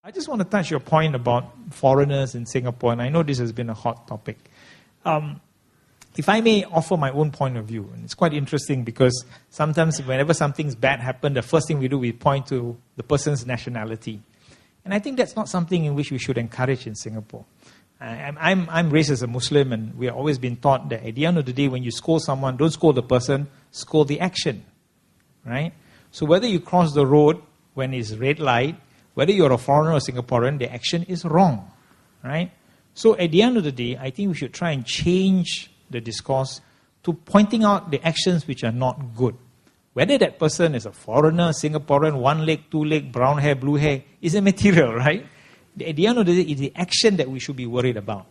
I just want to touch your point about foreigners in Singapore, and I know this has been a hot topic. If I may offer my own point of view, and it's quite interesting because sometimes whenever something's bad happens, the first thing we do, we point to the person's nationality. And I think that's not something in which we should encourage in Singapore. I'm raised as a Muslim, and we have always been taught that at the end of the day, when you scold someone, don't scold the person, scold the action. Right? So whether you cross the road when it's red light, whether you're a foreigner or Singaporean, the action is wrong. Right? So at the end of the day, I think we should try and change the discourse to pointing out the actions which are not good. Whether that person is a foreigner, Singaporean, one leg, two leg, brown hair, blue hair, is immaterial, right? At the end of the day, it's the action that we should be worried about.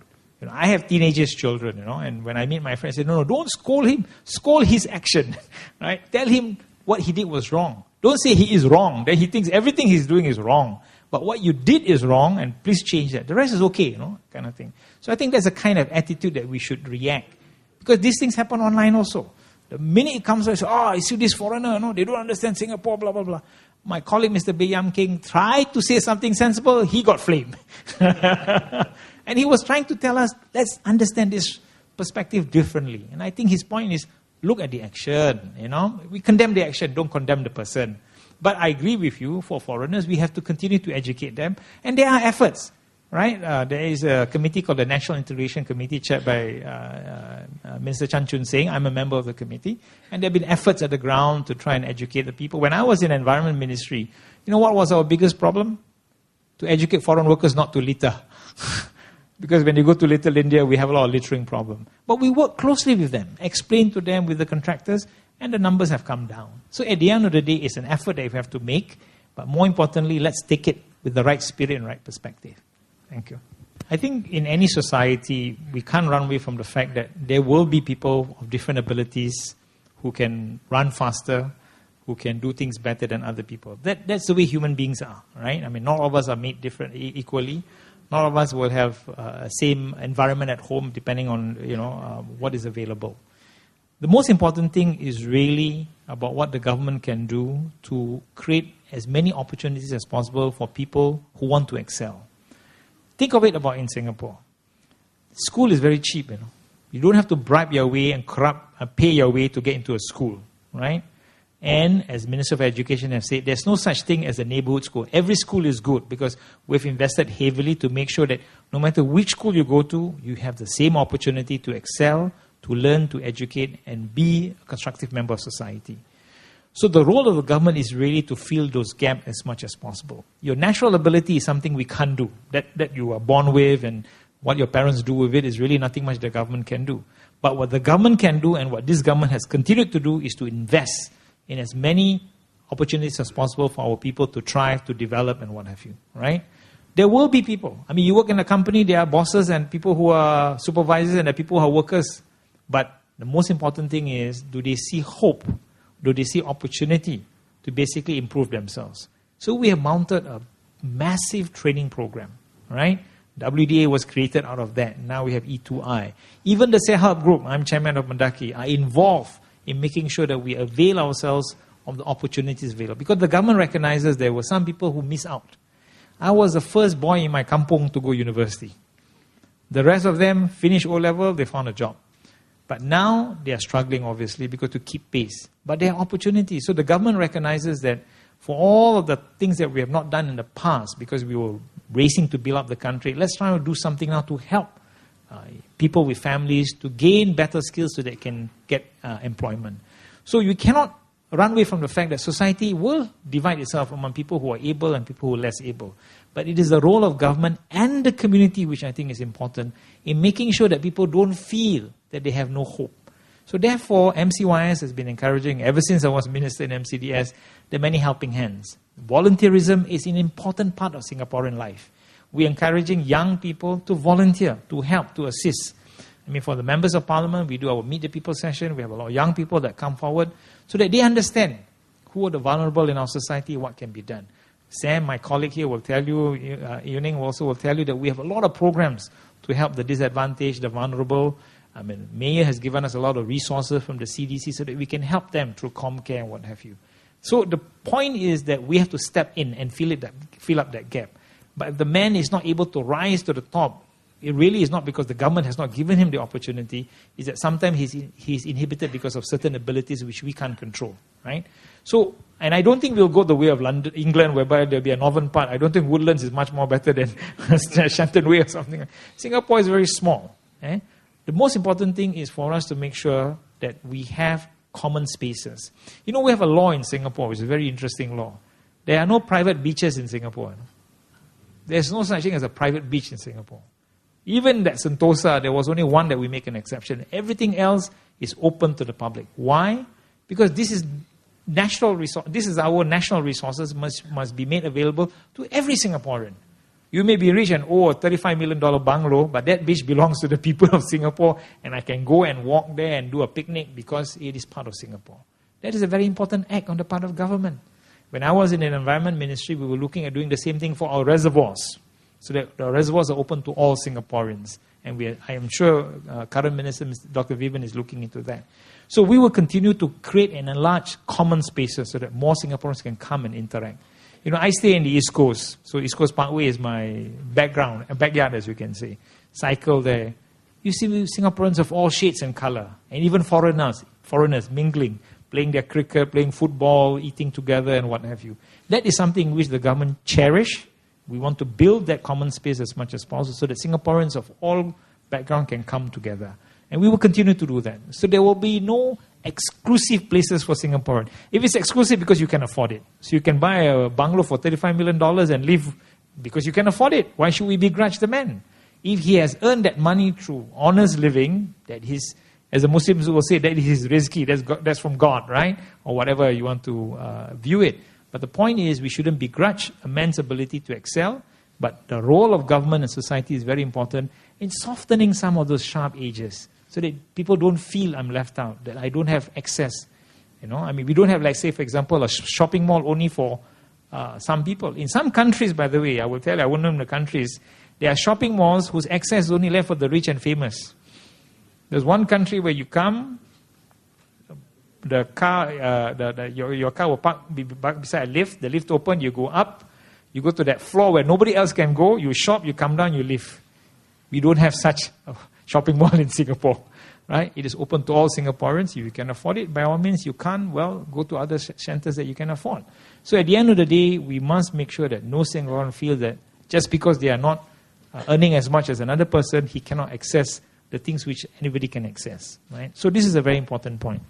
I have teenagers' children, and when I meet my friends, I say, no, don't scold him. Scold his action, right? Tell him what he did was wrong. Don't say he is wrong. Then he thinks everything he's doing is wrong. But what you did is wrong, and please change that. The rest is okay, kind of thing. So I think that's a kind of attitude that we should react. Because these things happen online also. The minute it comes out, I see this foreigner, they don't understand Singapore, blah, blah, blah. My colleague, Mr. Bayam King, tried to say something sensible, he got flamed. And he was trying to tell us, let's understand this perspective differently. And I think his point is, look at the action, We condemn the action, don't condemn the person. But I agree with you, for foreigners, we have to continue to educate them. And there are efforts. Right? There is a committee called the National Integration Committee chaired by Minister Chan Chun Sing. I'm a member of the committee. And there have been efforts at the ground to try and educate the people. When I was in Environment Ministry, you know what was our biggest problem? To educate foreign workers not to litter. Because when you go to Little India, we have a lot of littering problem. But we work closely with them, explain to them with the contractors, and the numbers have come down. So at the end of the day, it's an effort that we have to make. But more importantly, let's take it with the right spirit and right perspective. Thank you. I think in any society, we can't run away from the fact that there will be people of different abilities who can run faster, who can do things better than other people. That's the way human beings are, right? I mean, not all of us are made different equally. Not all of us will have same environment at home depending on what is available. The most important thing is really about what the government can do to create as many opportunities as possible for people who want to excel. Think of it about in Singapore. School is very cheap, You don't have to bribe your way and pay your way to get into a school, right? And as Minister of Education has said, there's no such thing as a neighborhood school. Every school is good because we've invested heavily to make sure that no matter which school you go to, you have the same opportunity to excel, to learn, to educate, and be a constructive member of society. So the role of the government is really to fill those gaps as much as possible. Your natural ability is something we can't do. That you are born with and what your parents do with it is really nothing much the government can do. But what the government can do and what this government has continued to do is to invest in as many opportunities as possible for our people to try, to develop and what have you, right? There will be people. I mean, you work in a company, there are bosses and people who are supervisors and there are people who are workers. But the most important thing is, do they see hope? Do they see opportunity to basically improve themselves? So we have mounted a massive training program, right? WDA was created out of that. Now we have E2I. Even the Self-Help Group, I'm chairman of Mendaki, are involved in making sure that we avail ourselves of the opportunities available. Because the government recognizes there were some people who miss out. I was the first boy in my kampung to go university. The rest of them finished O-level, they found a job. But now they are struggling, obviously, because to keep pace. But there are opportunities. So the government recognizes that for all of the things that we have not done in the past, because we were racing to build up the country, let's try to do something now to help people with families to gain better skills so they can get employment. So you cannot run away from the fact that society will divide itself among people who are able and people who are less able. But it is the role of government and the community, which I think is important, in making sure that people don't feel that they have no hope. So therefore, MCYS has been encouraging, ever since I was minister in MCDS, the many helping hands. Volunteerism is an important part of Singaporean life. We're encouraging young people to volunteer, to help, to assist. I mean, for the members of parliament, we do our Meet the People session. We have a lot of young people that come forward so that they understand who are the vulnerable in our society, what can be done. Sam, my colleague here, will tell you, Yuning also will tell you that we have a lot of programs to help the disadvantaged, the vulnerable. I mean, Mayor has given us a lot of resources from the CDC so that we can help them through ComCare and what have you. So the point is that we have to step in and fill up that gap. But if the man is not able to rise to the top, it really is not because the government has not given him the opportunity. It's that sometimes he's inhibited because of certain abilities which we can't control, right? So, and I don't think we'll go the way of London, England, whereby there'll be a northern part. I don't think Woodlands is much more better than Shenton Way or something. Singapore is very small. The most important thing is for us to make sure that we have common spaces. You know, we have a law in Singapore, which is a very interesting law. There are no private beaches in Singapore. There's no such thing as a private beach in Singapore. Even that Sentosa, there was only one that we make an exception. Everything else is open to the public. Why? Because this is national resource. This is our national resources must be made available to every Singaporean. You may be rich and own a $35 million bungalow, but that beach belongs to the people of Singapore, and I can go and walk there and do a picnic because it is part of Singapore. That is a very important act on the part of government. When I was in an environment ministry, we were looking at doing the same thing for our reservoirs, so that the reservoirs are open to all Singaporeans. And I am sure current Minister, Dr. Vivian, is looking into that. So we will continue to create and enlarge common spaces so that more Singaporeans can come and interact. You know, I stay in the East Coast, so East Coast Parkway is my backyard, as you can say. Cycle there. You see Singaporeans of all shades and color, and even foreigners mingling, playing their cricket, playing football, eating together, and what have you. That is something which the government cherish. We want to build that common space as much as possible so that Singaporeans of all backgrounds can come together. And we will continue to do that. So there will be no exclusive places for Singaporeans. If it's exclusive, because you can afford it. So you can buy a bungalow for $35 million and live because you can afford it. Why should we begrudge the man? If he has earned that money through honest living, that his, as the Muslims will say, that is rizki, that's from God, right? Or whatever you want to view it. But the point is, we shouldn't begrudge a man's ability to excel, but the role of government and society is very important in softening some of those sharp edges so that people don't feel I'm left out, that I don't have access. You know, I mean, we don't have, like, say, for example, a shopping mall only for some people. In some countries, by the way, I will tell you, I won't name the countries, there are shopping malls whose access is only left for the rich and famous. There's one country where you come, the car, your car will park beside a lift. The lift open, you go up, you go to that floor where nobody else can go. You shop, you come down, you live. We don't have such a shopping mall in Singapore, right? It is open to all Singaporeans. If you can afford it, by all means, you can't. Well, go to other centers that you can afford. So at the end of the day, we must make sure that no Singaporean feel that just because they are not earning as much as another person, he cannot access the things which anybody can access, right? So this is a very important point.